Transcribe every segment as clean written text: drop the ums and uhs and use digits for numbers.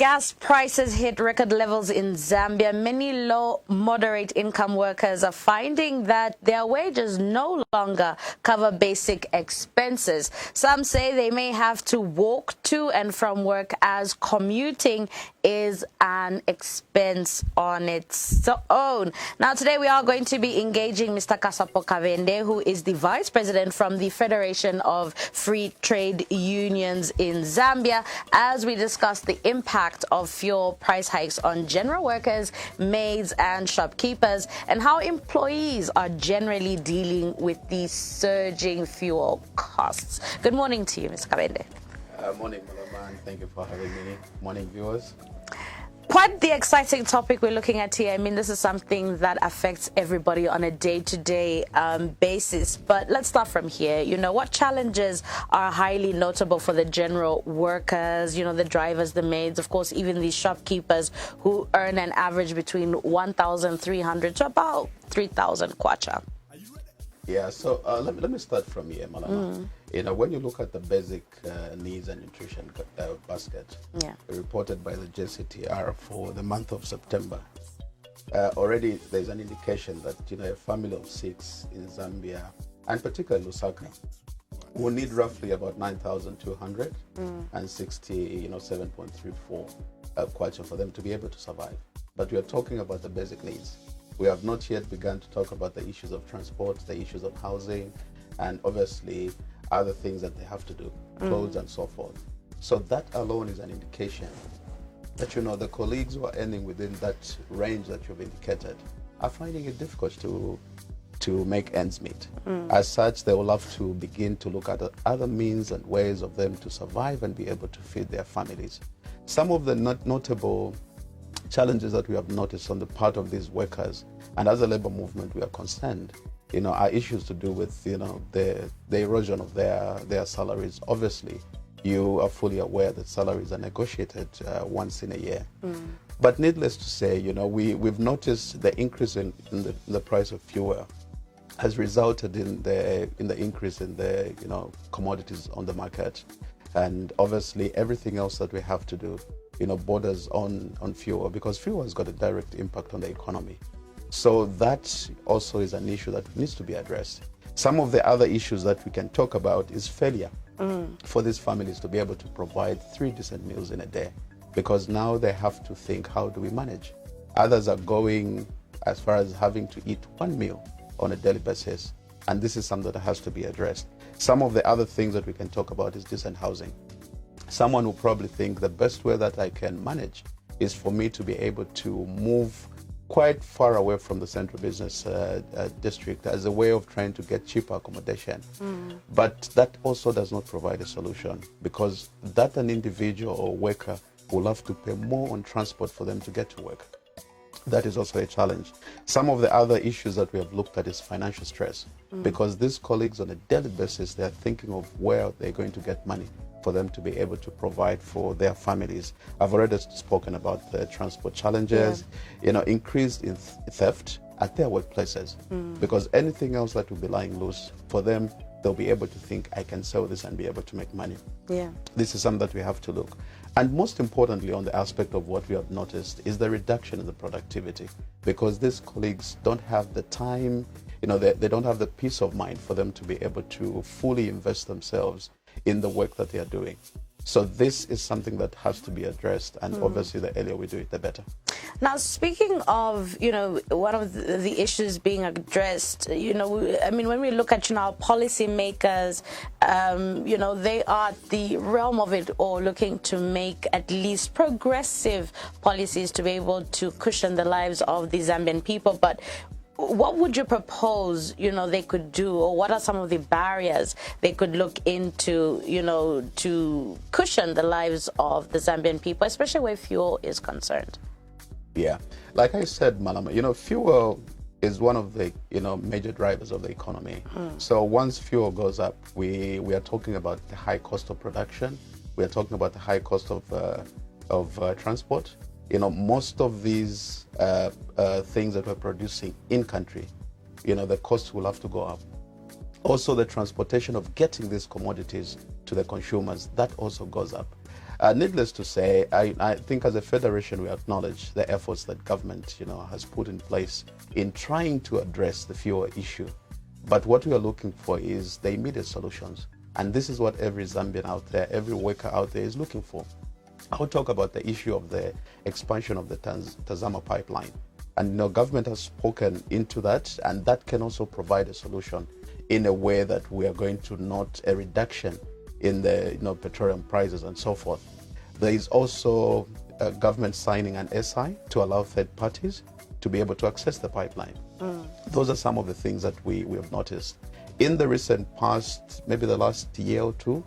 Gas prices hit record levels in Zambia. Many low, moderate income workers are finding that their wages no longer cover basic expenses. Some say they may have to walk to and from work as commuting is an expense on its own. Now, today we are going to be engaging Mr. Kasapo Kabende, who is the Vice President from the Federation of Free Trade Unions in Zambia, as we discuss the impact of fuel price hikes on general workers, maids and shopkeepers, and how employees are generally dealing with these surging fuel costs. Good morning to you, Mr. Kabende. Morning, Malama, and thank you for having me. Morning, viewers. Quite the exciting topic we're looking at here. I mean, this is something that affects everybody on a day-to-day basis. But let's start from here. You know, what challenges are highly notable for the general workers, you know, the drivers, the maids, of course, even the shopkeepers who earn an average between 1,300 to about 3,000 kwacha? Yeah, so let me start from here, Malama. You know, when you look at the basic needs and nutrition basket reported by the JCTR for the month of September, already there's an indication that, you know, a family of 6 in Zambia, and particularly Lusaka, will need roughly about 9,260, you know, 7.34 kwacha for them to be able to survive. But we are talking about the basic needs. We have not yet begun to talk about the issues of transport, the issues of housing, and obviously other things that they have to do, clothes and so forth. So that alone is an indication that, you know, the colleagues who are earning within that range that you've indicated are finding it difficult to make ends meet. As such, they will have to begin to look at other means and ways of them to survive and be able to feed their families. Some of the notable challenges that we have noticed on the part of these workers, and as a labor movement we are concerned, you know, are issues to do with, you know, the erosion of their salaries. Obviously, you are fully aware that salaries are negotiated once in a year. But needless to say, you know, we've noticed the increase in the price of fuel has resulted in the increase in the, you know, commodities on the market, and obviously everything else that we have to do, you know, borders on fuel, because fuel has got a direct impact on the economy. So that also is an issue that needs to be addressed. Some of the other issues that we can talk about is failure for these families to be able to provide 3 decent meals in a day, because now they have to think, how do we manage? Others are going as far as having to eat 1 meal on a daily basis, and this is something that has to be addressed. Some of the other things that we can talk about is decent housing. Someone will probably think the best way that I can manage is for me to be able to move quite far away from the central business district as a way of trying to get cheaper accommodation. But that also does not provide a solution, because that an individual or worker will have to pay more on transport for them to get to work. That is also a challenge. Some of the other issues that we have looked at is financial stress, because these colleagues on a daily basis, they are thinking of where they're going to get money for them to be able to provide for their families. I've already spoken about the transport challenges, you know, increase in theft at their workplaces, because anything else that will be lying loose for them, they'll be able to think, I can sell this and be able to make money. This is something that we have to look. And most importantly, on the aspect of what we have noticed is the reduction in the productivity, because these colleagues don't have the time, you know, they don't have the peace of mind for them to be able to fully invest themselves in the work that they are doing. So this is something that has to be addressed, and obviously the earlier we do it, the better. Now, speaking of, you know, one of the issues being addressed, you know, I mean, when we look at, you know, our policymakers, you know, they are the realm of it all, looking to make at least progressive policies to be able to cushion the lives of the Zambian people. But what would you propose, you know, they could do, or what are some of the barriers they could look into, you know, to cushion the lives of the Zambian people, especially where fuel is concerned? Yeah, like I said, Malama, you know, fuel is one of the, you know, major drivers of the economy. So once fuel goes up, we are talking about the high cost of production. We are talking about the high cost of transport. You know, most of these things that we're producing in country, you know, the costs will have to go up. Also, the transportation of getting these commodities to the consumers, that also goes up. Needless to say, I think as a federation we acknowledge the efforts that government, has put in place in trying to address the fuel issue. But what we are looking for is the immediate solutions. And this is what every Zambian out there, every worker out there is looking for. I'll talk about the issue of the expansion of the Tazama pipeline. And government has spoken into that, and that can also provide a solution in a way that we are going to note a reduction in the petroleum prices and so forth. There is also government signing an SI to allow third parties to be able to access the pipeline. Those are some of the things that we have noticed. In the recent past, maybe the last year or two,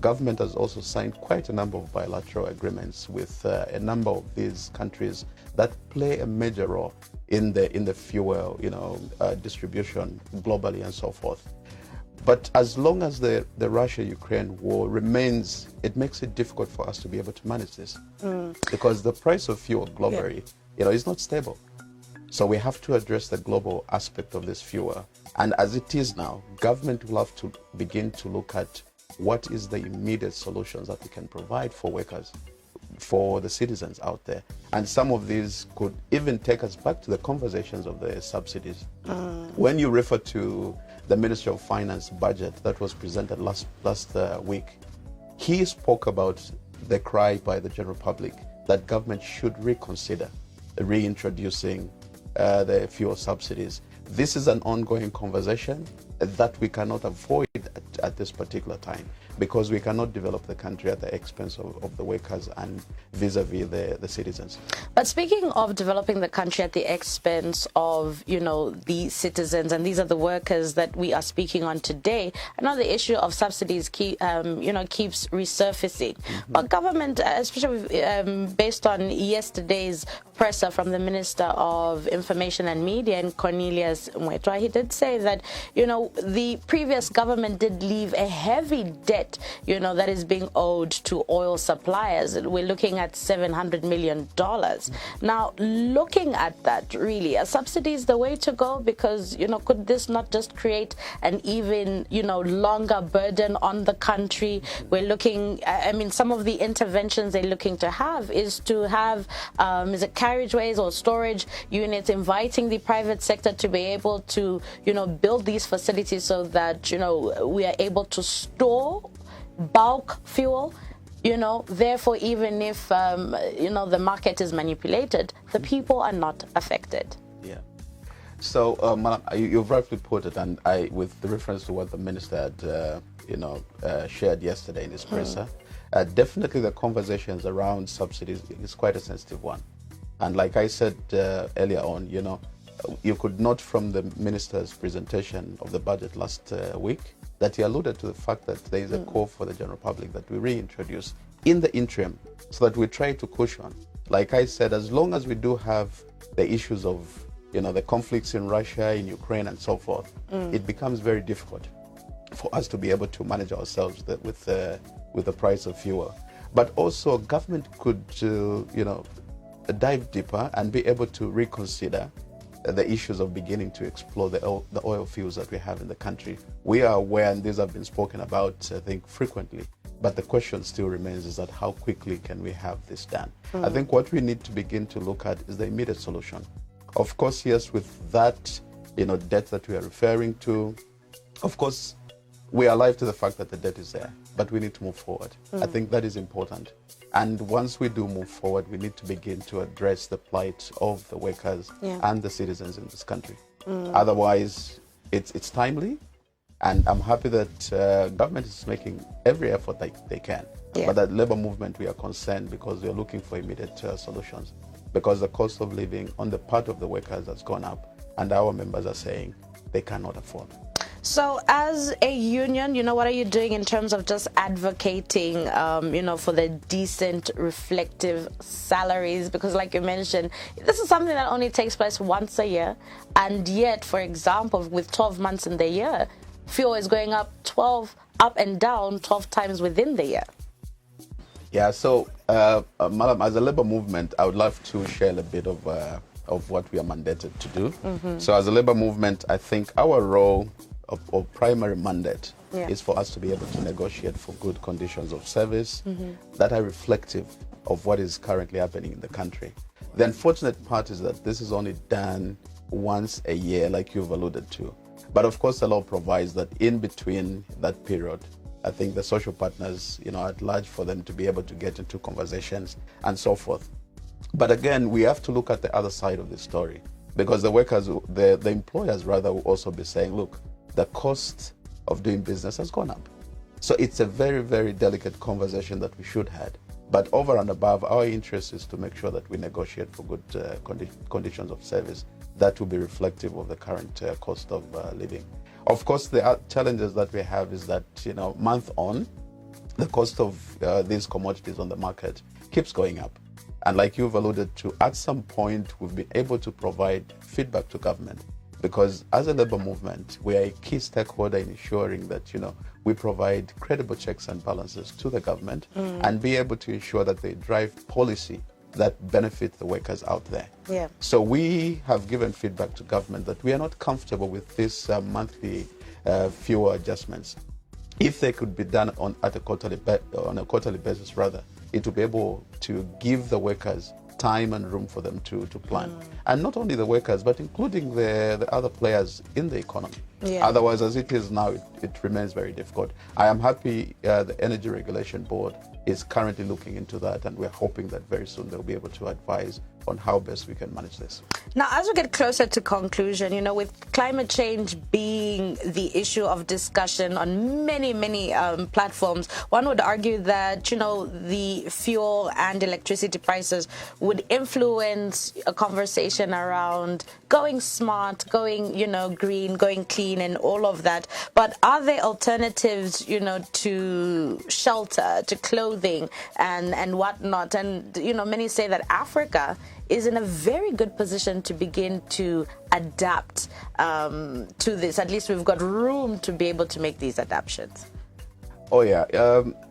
government has also signed quite a number of bilateral agreements with a number of these countries that play a major role in the fuel, distribution globally and so forth. But as long as the Russia-Ukraine war remains, it makes it difficult for us to be able to manage this because the price of fuel globally, is not stable. So we have to address the global aspect of this fuel. And as it is now, government will have to begin to look at what is the immediate solutions that we can provide for workers, for the citizens out there. And some of these could even take us back to the conversations of the subsidies. When you refer to the Ministry of Finance budget that was presented last week, he spoke about the cry by the general public that government should reconsider reintroducing the fuel subsidies. This is an ongoing conversation that we cannot avoid at this particular time, because we cannot develop the country at the expense of the workers and vis-a-vis the citizens. But speaking of developing the country at the expense of, the citizens, and these are the workers that we are speaking on today, I know the issue of subsidies keeps resurfacing. But government, especially based on yesterday's presser from the Minister of Information and Media, and Cornelius Mwetwa, he did say that, the previous government did leave a heavy debt, that is being owed to oil suppliers. We're looking at $700 million. Now, looking at that, really, are subsidies the way to go? Because, could this not just create an even, longer burden on the country? We're looking, some of the interventions they're looking to have is to have, is it carriageways or storage units, inviting the private sector to be able to, build these facilities so that, we are able to store bulk fuel, therefore even if, the market is manipulated, the people are not affected. Yeah. So, Madam, you've rightly put it, and with the reference to what the minister had, shared yesterday in his presser, definitely the conversations around subsidies is quite a sensitive one. And like I said earlier on, you could note from the minister's presentation of the budget last week that he alluded to the fact that there is a call for the general public that we reintroduce in the interim so that we try to cushion. Like I said, as long as we do have the issues of, the conflicts in Russia, in Ukraine and so forth, it becomes very difficult for us to be able to manage ourselves with the price of fuel. But also government could, dive deeper and be able to reconsider the issues of beginning to explore the oil fields that we have in the country. We are aware, and these have been spoken about, I think, frequently, but the question still remains is that how quickly can we have this done? I think what we need to begin to look at is the immediate solution. Of course, yes, with that, debt that we are referring to, of course, we are alive to the fact that the debt is there, but we need to move forward. I think that is important. And once we do move forward, we need to begin to address the plight of the workers and the citizens in this country. Otherwise, it's timely, and I'm happy that government is making every effort they can. But that labor movement, we are concerned because we are looking for immediate solutions, because the cost of living on the part of the workers has gone up, and our members are saying they cannot afford. So as a union, what are you doing in terms of just advocating, for the decent, reflective salaries? Because like you mentioned, this is something that only takes place once a year. And yet, for example, with 12 months in the year, fuel is going up and down 12 times within the year. Yeah, so, Madam, as a labor movement, I would love to share a bit of what we are mandated to do. So as a labor movement, I think our role of primary mandate is for us to be able to negotiate for good conditions of service that are reflective of what is currently happening in the country. The unfortunate part is that this is only done once a year, like you've alluded to. But of course, the law provides that in between that period, I think the social partners, at large, for them to be able to get into conversations and so forth. But again, we have to look at the other side of the story, because the workers, the employers rather, will also be saying, look, the cost of doing business has gone up. So it's a very, very delicate conversation that we should have. But over and above, our interest is to make sure that we negotiate for good conditions of service that will be reflective of the current cost of living. Of course, the challenges that we have is that, month on, the cost of these commodities on the market keeps going up. And like you've alluded to, at some point, we've been able to provide feedback to government, because as a labor movement, we are a key stakeholder in ensuring that, we provide credible checks and balances to the government and be able to ensure that they drive policy that benefit the workers out there. Yeah. So we have given feedback to government that we are not comfortable with this monthly fuel adjustments. If they could be done on a quarterly basis, rather, it will be able to give the workers time and room for them to plan. And not only the workers, but including the other players in the economy. Yeah. Otherwise, as it is now, it remains very difficult. I am happy the Energy Regulation Board is currently looking into that, and we're hoping that very soon they'll be able to advise on how best we can manage this. Now, as we get closer to conclusion, with climate change being the issue of discussion on many, many platforms, one would argue that, the fuel and electricity prices would influence a conversation around going smart, going, green, going clean and all of that. But are there alternatives, to shelter, to clothing and whatnot? And, many say that Africa is in a very good position to begin to adapt to this. At least we've got room to be able to make these adaptations. Oh, yeah.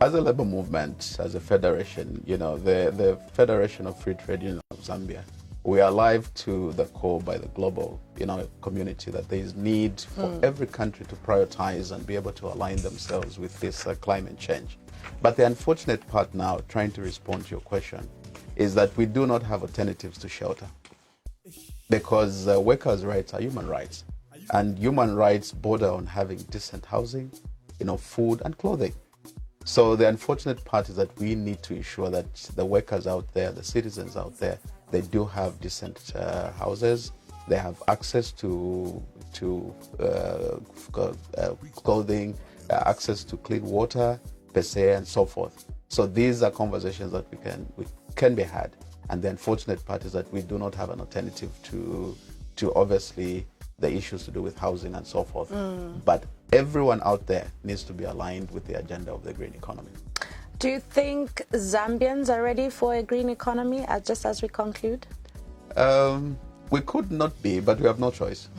As a labor movement, as a federation, the Federation of Free Trade Unions of Zambia, we are alive to the core by the global, community that there is need for every country to prioritize and be able to align themselves with this climate change. But the unfortunate part now, trying to respond to your question, is that we do not have alternatives to shelter, because workers' rights are human rights, and human rights border on having decent housing, food and clothing. So the unfortunate part is that we need to ensure that the workers out there, the citizens out there, they do have decent houses, they have access to clothing, access to clean water, per se, and so forth. So these are conversations that we can be had, and the unfortunate part is that we do not have an alternative to obviously the issues to do with housing and so forth. But everyone out there needs to be aligned with the agenda of the green economy. Do you think Zambians are ready for a green economy, just as we conclude? We could not be, but we have no choice.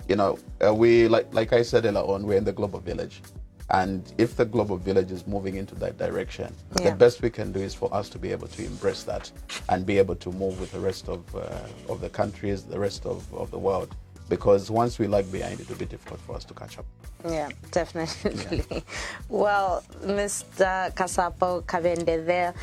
We like I said earlier on, we're in the global village. And if the global village is moving into that direction, the best we can do is for us to be able to embrace that and be able to move with the rest of the countries, the rest of the world. Because once we lag behind, it will be difficult for us to catch up. Yeah, definitely. Yeah. Well, Mr. Kasapo Kabende there,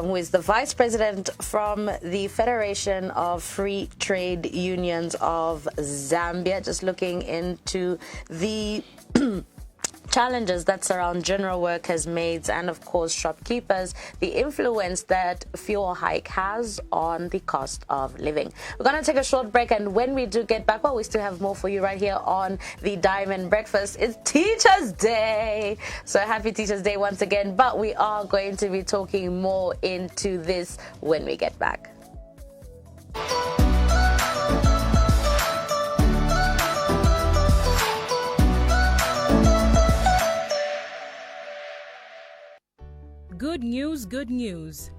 who is the Vice President from the Federation of Free Trade Unions of Zambia, just looking into the challenges that surround general workers, maids, and of course shopkeepers, the influence that fuel hike has on the cost of living. We're going to take a short break, and when we do get back, well, we still have more for you right here on the Diamond Breakfast. It's Teachers Day, so happy Teachers Day once again, but we are going to be talking more into this when we get back. Good news, good news.